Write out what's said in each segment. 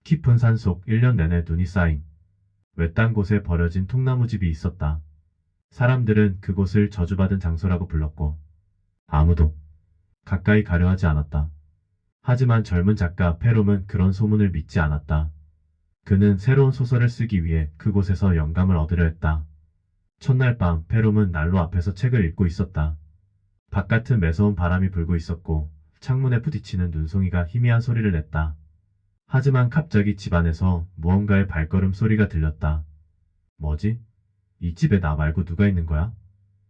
깊은 산속 1년 내내 눈이 쌓인 외딴 곳에 버려진 통나무집이 있었다. 사람들은 그곳을 저주받은 장소라고 불렀고 아무도 가까이 가려 하지 않았다. 하지만 젊은 작가 페롬은 그런 소문을 믿지 않았다. 그는 새로운 소설을 쓰기 위해 그곳에서 영감을 얻으려 했다. 첫날 밤 페롬은 난로 앞에서 책을 읽고 있었다. 바깥은 매서운 바람이 불고 있었고 창문에 부딪히는 눈송이가 희미한 소리를 냈다. 하지만 갑자기 집안에서 무언가의 발걸음 소리가 들렸다. 뭐지? 이 집에 나 말고 누가 있는 거야?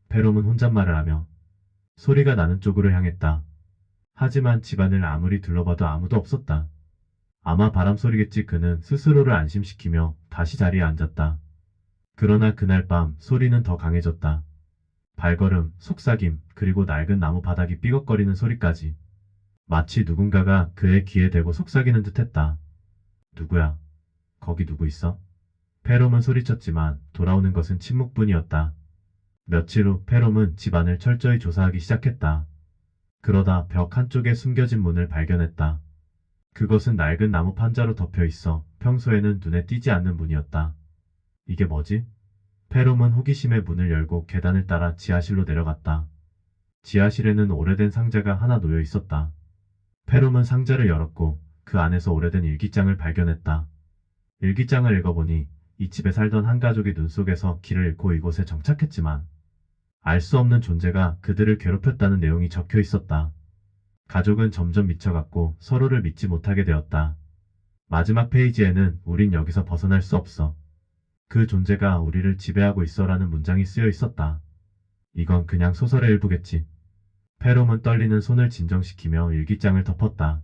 페롬은 혼잣말을 하며 소리가 나는 쪽으로 향했다. 하지만 집안을 아무리 둘러봐도 아무도 없었다. 아마 바람 소리겠지. 그는 스스로를 안심시키며 다시 자리에 앉았다. 그러나 그날 밤 소리는 더 강해졌다. 발걸음, 속삭임, 그리고 낡은 나무 바닥이 삐걱거리는 소리까지. 마치 누군가가 그의 귀에 대고 속삭이는 듯했다. 누구야? 거기 누구 있어? 페롬은 소리쳤지만 돌아오는 것은 침묵뿐이었다. 며칠 후 페롬은 집안을 철저히 조사하기 시작했다. 그러다 벽 한쪽에 숨겨진 문을 발견했다. 그것은 낡은 나무 판자로 덮여 있어 평소에는 눈에 띄지 않는 문이었다. 이게 뭐지? 페롬은 호기심에 문을 열고 계단을 따라 지하실로 내려갔다. 지하실에는 오래된 상자가 하나 놓여 있었다. 페롬은 상자를 열었고 그 안에서 오래된 일기장을 발견했다. 일기장을 읽어보니 이 집에 살던 한 가족이 눈 속에서 길을 잃고 이곳에 정착했지만 알 수 없는 존재가 그들을 괴롭혔다는 내용이 적혀 있었다. 가족은 점점 미쳐갔고 서로를 믿지 못하게 되었다. 마지막 페이지에는 우린 여기서 벗어날 수 없어. 그 존재가 우리를 지배하고 있어라는 문장이 쓰여 있었다. 이건 그냥 소설의 일부겠지. 페롬은 떨리는 손을 진정시키며 일기장을 덮었다.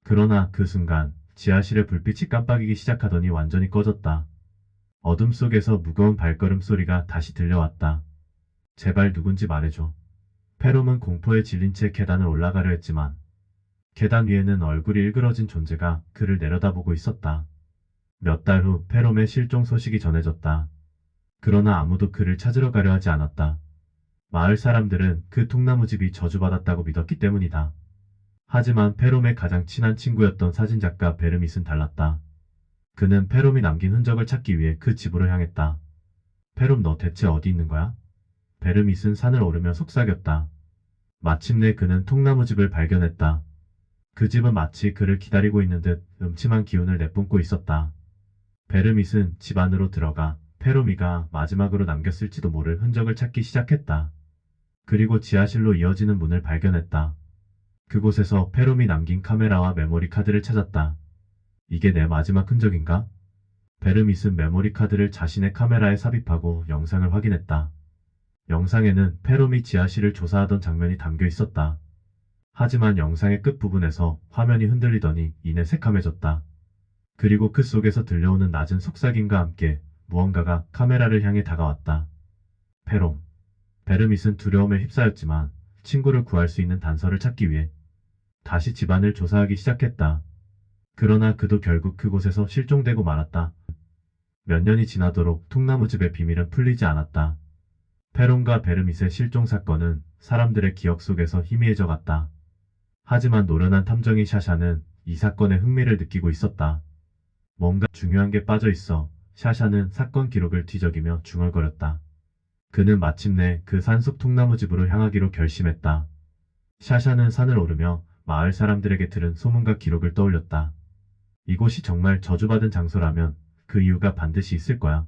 그러나 그 순간 지하실의 불빛이 깜빡이기 시작하더니 완전히 꺼졌다. 어둠 속에서 무거운 발걸음 소리가 다시 들려왔다. 제발 누군지 말해줘. 페롬은 공포에 질린 채 계단을 올라가려 했지만 계단 위에는 얼굴이 일그러진 존재가 그를 내려다보고 있었다. 몇 달 후 페롬의 실종 소식이 전해졌다. 그러나 아무도 그를 찾으러 가려 하지 않았다. 마을 사람들은 그 통나무집이 저주받았다고 믿었기 때문이다. 하지만 페롬의 가장 친한 친구였던 사진작가 베르밋은 달랐다. 그는 페롬이 남긴 흔적을 찾기 위해 그 집으로 향했다. 페롬, 너 대체 어디 있는 거야? 베르밋은 산을 오르며 속삭였다. 마침내 그는 통나무집을 발견했다. 그 집은 마치 그를 기다리고 있는 듯 음침한 기운을 내뿜고 있었다. 베르밋은 집 안으로 들어가 페로미가 마지막으로 남겼을지도 모를 흔적을 찾기 시작했다. 그리고 지하실로 이어지는 문을 발견했다. 그곳에서 페롬이 남긴 카메라와 메모리 카드를 찾았다. 이게 내 마지막 흔적인가? 베르밋은 메모리 카드를 자신의 카메라에 삽입하고 영상을 확인했다. 영상에는 페롬이 지하실을 조사하던 장면이 담겨 있었다. 하지만 영상의 끝부분에서 화면이 흔들리더니 이내 새카매졌다. 그리고 그 속에서 들려오는 낮은 속삭임과 함께 무언가가 카메라를 향해 다가왔다. 페롬. 베르밋은 두려움에 휩싸였지만 친구를 구할 수 있는 단서를 찾기 위해 다시 집안을 조사하기 시작했다. 그러나 그도 결국 그곳에서 실종되고 말았다. 몇 년이 지나도록 통나무집의 비밀은 풀리지 않았다. 페롬과 베르밋의 실종 사건은 사람들의 기억 속에서 희미해져 갔다. 하지만 노련한 탐정이 샤샤는 이 사건에 흥미를 느끼고 있었다. 뭔가 중요한 게 빠져 있어 샤샤는 사건 기록을 뒤적이며 중얼거렸다. 그는 마침내 그 산속 통나무집으로 향하기로 결심했다. 샤샤는 산을 오르며 마을 사람들에게 들은 소문과 기록을 떠올렸다. 이곳이 정말 저주받은 장소라면 그 이유가 반드시 있을 거야.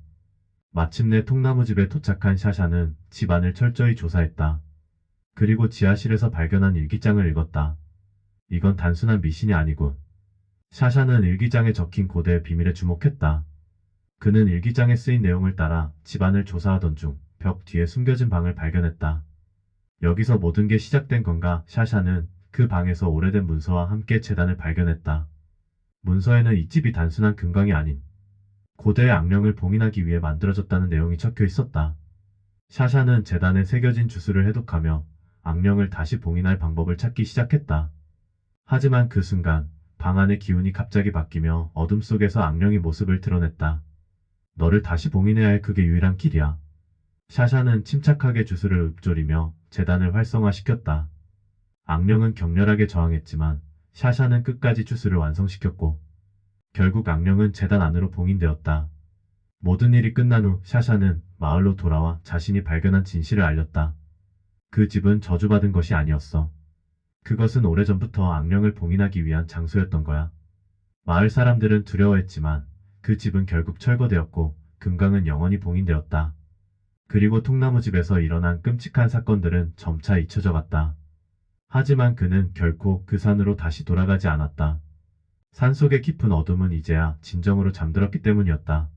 마침내 통나무집에 도착한 샤샤는 집안을 철저히 조사했다. 그리고 지하실에서 발견한 일기장을 읽었다. 이건 단순한 미신이 아니군. 샤샤는 일기장에 적힌 고대의 비밀에 주목했다. 그는 일기장에 쓰인 내용을 따라 집안을 조사하던 중 벽 뒤에 숨겨진 방을 발견했다. 여기서 모든 게 시작된 건가? 샤샤는 그 방에서 오래된 문서와 함께 제단을 발견했다. 문서에는 이 집이 단순한 금광이 아닌 고대의 악령을 봉인하기 위해 만들어졌다는 내용이 적혀 있었다. 샤샤는 제단에 새겨진 주술을 해독하며 악령을 다시 봉인할 방법을 찾기 시작했다. 하지만 그 순간 방 안의 기운이 갑자기 바뀌며 어둠 속에서 악령이 모습을 드러냈다. 너를 다시 봉인해야 할 그게 유일한 길이야. 샤샤는 침착하게 주술을 읊조리며 제단을 활성화시켰다. 악령은 격렬하게 저항했지만 샤샤는 끝까지 주술을 완성시켰고 결국 악령은 제단 안으로 봉인되었다. 모든 일이 끝난 후 샤샤는 마을로 돌아와 자신이 발견한 진실을 알렸다. 그 집은 저주받은 것이 아니었어. 그것은 오래전부터 악령을 봉인하기 위한 장소였던 거야. 마을 사람들은 두려워했지만 그 집은 결국 철거되었고 금강은 영원히 봉인되었다. 그리고 통나무집에서 일어난 끔찍한 사건들은 점차 잊혀져 갔다. 하지만 그는 결코 그 산으로 다시 돌아가지 않았다. 산속의 깊은 어둠은 이제야 진정으로 잠들었기 때문이었다.